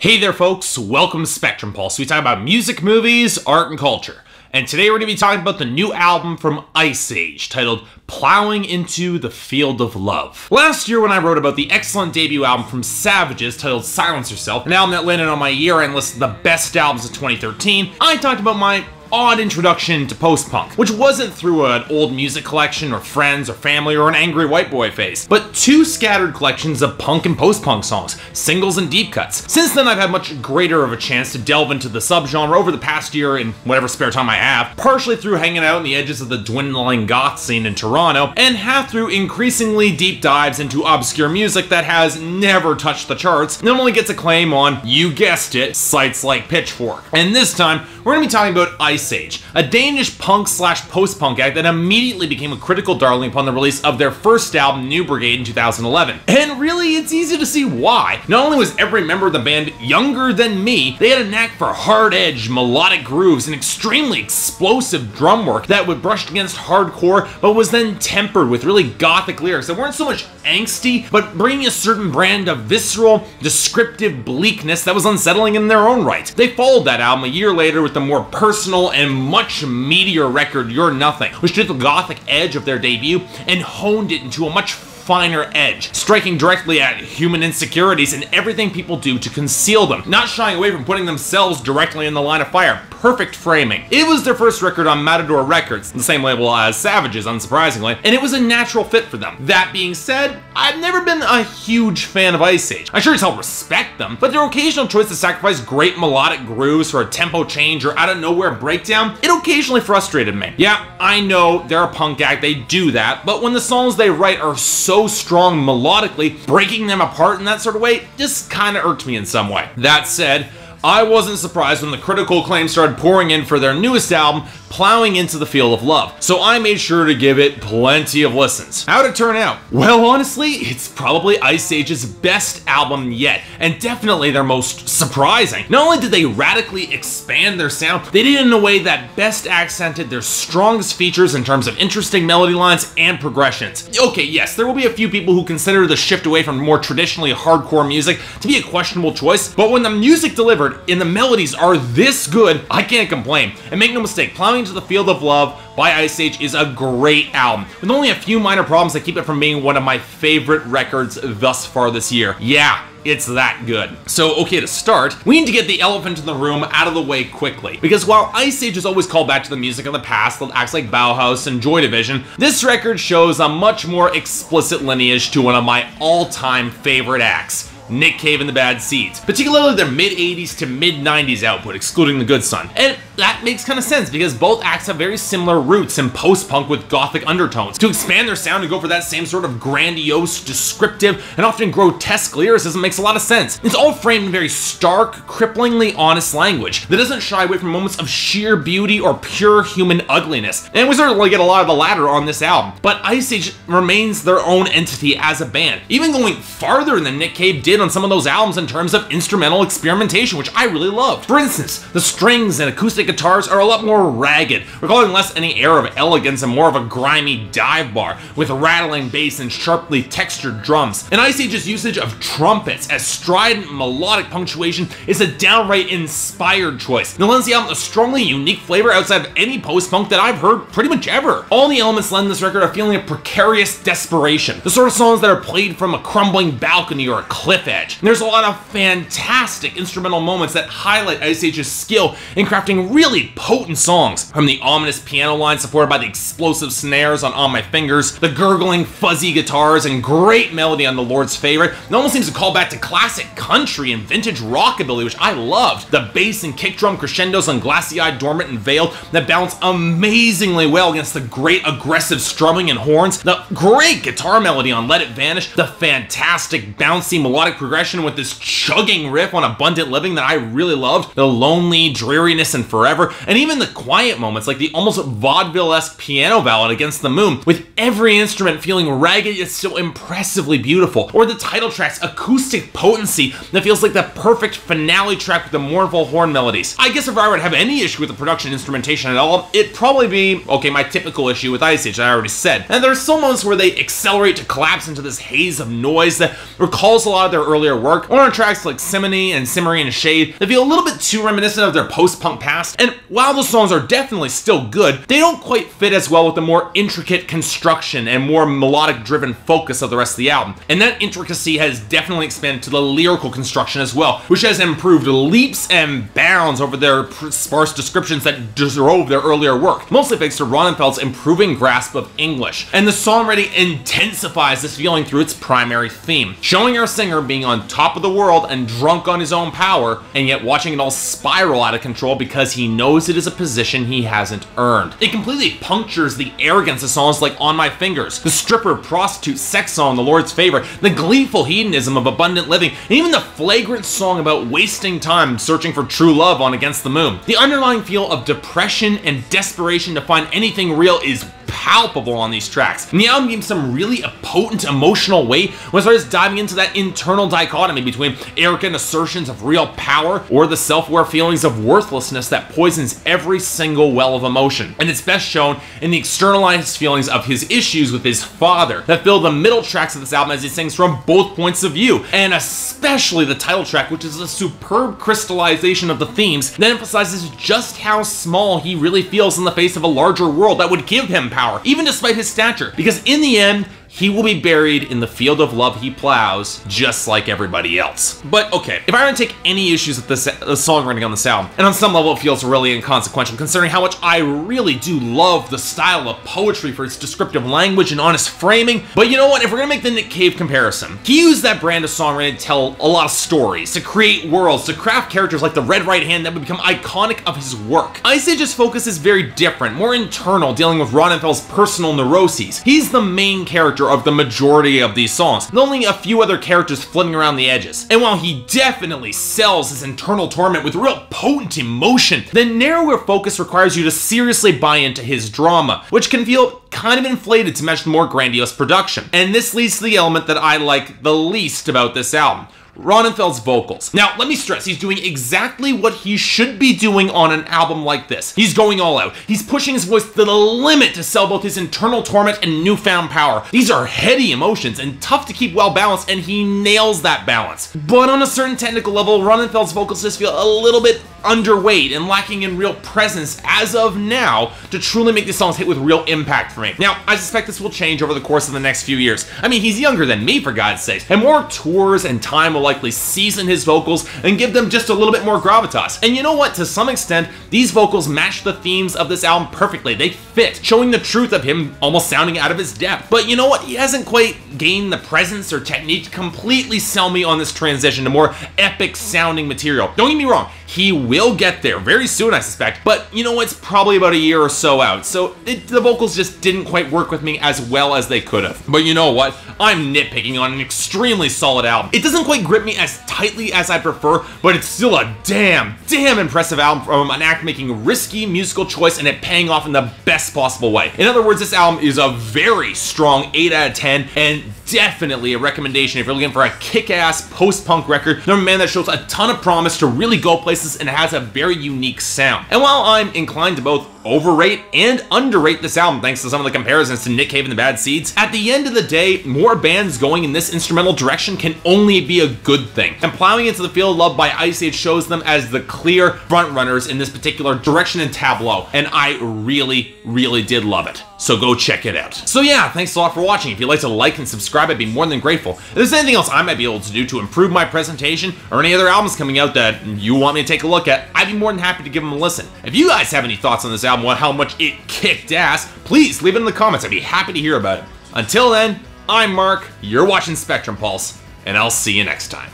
Hey there folks, welcome to Spectrum Pulse. We talk about music, movies, art, and culture. And today we're going to be talking about the new album from Iceage, titled Plowing into the Field of Love. Last year when I wrote about the excellent debut album from Savages titled Silence Yourself, an album that landed on my year-end list of the best albums of 2013, I talked about my odd introduction to post-punk, which wasn't through an old music collection or friends or family or an angry white boy phase, but two scattered collections of punk and post-punk songs, singles and deep cuts. Since then I've had much greater of a chance to delve into the subgenre over the past year in whatever spare time I have, partially through hanging out on the edges of the dwindling goth scene in Toronto, and half through increasingly deep dives into obscure music that has never touched the charts and only gets acclaim on, you guessed it, sites like Pitchfork. And this time, we're going to be talking about Iceage, a Danish punk/post-punk act that immediately became a critical darling upon the release of their first album, New Brigade, in 2011. And really, it's easy to see why. Not only was every member of the band younger than me, they had a knack for hard-edged, melodic grooves and extremely explosive drum work that would brush against hardcore, but was then tempered with really gothic lyrics that weren't so much angsty, but bringing a certain brand of visceral, descriptive bleakness that was unsettling in their own right. They followed that album a year later with the more personal and much meatier record, You're Nothing, which took the gothic edge of their debut and honed it into a much finer edge, striking directly at human insecurities and everything people do to conceal them, not shying away from putting themselves directly in the line of fire. Perfect framing. It was their first record on Matador Records, the same label as Savages, unsurprisingly, and it was a natural fit for them. That being said, I've never been a huge fan of Iceage. I sure as hell respect them, but their occasional choice to sacrifice great melodic grooves for a tempo change or out-of-nowhere breakdown, it occasionally frustrated me. Yeah, I know they're a punk act, they do that, but when the songs they write are so strong melodically, breaking them apart in that sort of way just kinda irked me in some way. That said, I wasn't surprised when the critical acclaim started pouring in for their newest album, Plowing into the Field of Love, so I made sure to give it plenty of listens. How'd it turn out? Well, honestly, it's probably Iceage's best album yet, and definitely their most surprising. Not only did they radically expand their sound, they did it in a way that best accented their strongest features in terms of interesting melody lines and progressions. Okay, yes, there will be a few people who consider the shift away from more traditionally hardcore music to be a questionable choice, but when the music delivered and the melodies are this good, I can't complain. And make no mistake, Plowing into the Field of Love by Iceage is a great album, with only a few minor problems that keep it from being one of my favorite records thus far this year. Yeah, it's that good. So, okay, to start, we need to get the elephant in the room out of the way quickly, because while Iceage is always called back to the music of the past that acts like Bauhaus and Joy Division, this record shows a much more explicit lineage to one of my all-time favorite acts, Nick Cave and the Bad Seeds, particularly their mid-80s to mid-90s output, excluding The Good Son. And that makes kind of sense, because both acts have very similar roots in post-punk with gothic undertones. To expand their sound and go for that same sort of grandiose, descriptive, and often grotesque lyricism makes a lot of sense. It's all framed in very stark, cripplingly honest language that doesn't shy away from moments of sheer beauty or pure human ugliness. And we certainly get a lot of the latter on this album, but Iceage remains their own entity as a band, even going farther than Nick Cave did on some of those albums in terms of instrumental experimentation, which I really loved. For instance, the strings and acoustic guitars are a lot more ragged, recalling less any air of elegance and more of a grimy dive bar, with rattling bass and sharply textured drums. And Iceage's usage of trumpets as strident melodic punctuation is a downright inspired choice that lends the album a strongly unique flavor outside of any post-punk that I've heard pretty much ever. All the elements lend this record a feeling of precarious desperation, the sort of songs that are played from a crumbling balcony or a cliff edge. And there's a lot of fantastic instrumental moments that highlight Iceage's skill in crafting really potent songs, from the ominous piano line supported by the explosive snares on My Fingers, the gurgling fuzzy guitars, and great melody on The Lord's Favorite. It almost seems to call back to classic country and vintage rockabilly, which I loved. The bass and kick drum crescendos on Glassy-Eyed, Dormant, and Veiled that balance amazingly well against the great aggressive strumming and horns, the great guitar melody on Let It Vanish, the fantastic bouncy melodic progression with this chugging riff on Abundant Living that I really loved, the lonely dreariness in Forever, and even the quiet moments like the almost vaudeville-esque piano ballad Against the Moon, with every instrument feeling ragged yet so impressively beautiful, or the title track's acoustic potency that feels like the perfect finale track with the mournful horn melodies. I guess if I were to have any issue with the production instrumentation at all, it'd probably be, okay, my typical issue with Iceage that I already said. And there's some moments where they accelerate to collapse into this haze of noise that recalls a lot of their their earlier work, or on tracks like Simony and Simmering and Shade, they feel a little bit too reminiscent of their post-punk past, and while the songs are definitely still good, they don't quite fit as well with the more intricate construction and more melodic-driven focus of the rest of the album. And that intricacy has definitely expanded to the lyrical construction as well, which has improved leaps and bounds over their sparse descriptions that drove their earlier work, mostly thanks to Ronenfeld's improving grasp of English. And the songwriting intensifies this feeling through its primary theme, showing our singer being on top of the world and drunk on his own power, and yet watching it all spiral out of control because he knows it is a position he hasn't earned. It completely punctures the arrogance of songs like On My Fingers, the stripper prostitute sex song The Lord's Favor, the gleeful hedonism of Abundant Living, and even the flagrant song about wasting time searching for true love on Against the Moon. The underlying feel of depression and desperation to find anything real is palpable on these tracks, and the album gives some really a potent emotional weight when it starts diving into that internal dichotomy between arrogant assertions of real power or the self-aware feelings of worthlessness that poisons every single well of emotion. And it's best shown in the externalized feelings of his issues with his father that fill the middle tracks of this album as he sings from both points of view, and especially the title track, which is a superb crystallization of the themes that emphasizes just how small he really feels in the face of a larger world that would give him power, even despite his stature, because in the end, he will be buried in the field of love he plows, just like everybody else. But okay, if I were to take any issues with the songwriting on this album, and on some level it feels really inconsequential considering how much I really do love the style of poetry for its descriptive language and honest framing, but you know what, if we're gonna make the Nick Cave comparison, he used that brand of songwriting to tell a lot of stories, to create worlds, to craft characters like the Red Right Hand that would become iconic of his work. Iceage's focus is very different, more internal, dealing with Ronenfeld's personal neuroses. He's the main character of the majority of these songs, with only a few other characters flitting around the edges. And while he definitely sells his internal torment with real potent emotion, the narrower focus requires you to seriously buy into his drama, which can feel kind of inflated to match the more grandiose production. And this leads to the element that I like the least about this album: Ronenfeld's vocals. Now, let me stress, he's doing exactly what he should be doing on an album like this. He's going all out. He's pushing his voice to the limit to sell both his internal torment and newfound power. These are heady emotions and tough to keep well balanced, and he nails that balance. But on a certain technical level, Ronenfeld's vocals just feel a little bit underweight and lacking in real presence as of now to truly make these songs hit with real impact for me. Now, I suspect this will change over the course of the next few years. I mean, he's younger than me, for God's sake, and more tours and time will likely season his vocals and give them just a little bit more gravitas. And you know what? To some extent, these vocals match the themes of this album perfectly. They fit, showing the truth of him almost sounding out of his depth. But you know what? He hasn't quite gained the presence or technique to completely sell me on this transition to more epic sounding material. Don't get me wrong, he will get there very soon, I suspect, but you know, it's probably about a year or so out, so the vocals just didn't quite work with me as well as they could have. But you know what? I'm nitpicking on an extremely solid album. It doesn't quite grip me as tightly as I prefer, but it's still a damn impressive album from an act making risky musical choice and it paying off in the best possible way. In other words, this album is a very strong 8 out of 10 and definitely a recommendation if you're looking for a kick-ass post-punk record from a man that shows a ton of promise to really go places and has a very unique sound. And while I'm inclined to both overrate and underrate this album thanks to some of the comparisons to Nick Cave and the Bad Seeds, at the end of the day, more bands going in this instrumental direction can only be a good thing. And Plowing Into the Field of Love by Iceage shows them as the clear frontrunners in this particular direction and tableau, and I really did love it. So go check it out. So yeah, thanks a lot for watching. If you'd like to like and subscribe, I'd be more than grateful. If there's anything else I might be able to do to improve my presentation, or any other albums coming out that you want me to take a look at, I'd be more than happy to give them a listen. If you guys have any thoughts on this album, or how much it kicked ass, please leave it in the comments. I'd be happy to hear about it. Until then, I'm Mark, you're watching Spectrum Pulse, and I'll see you next time.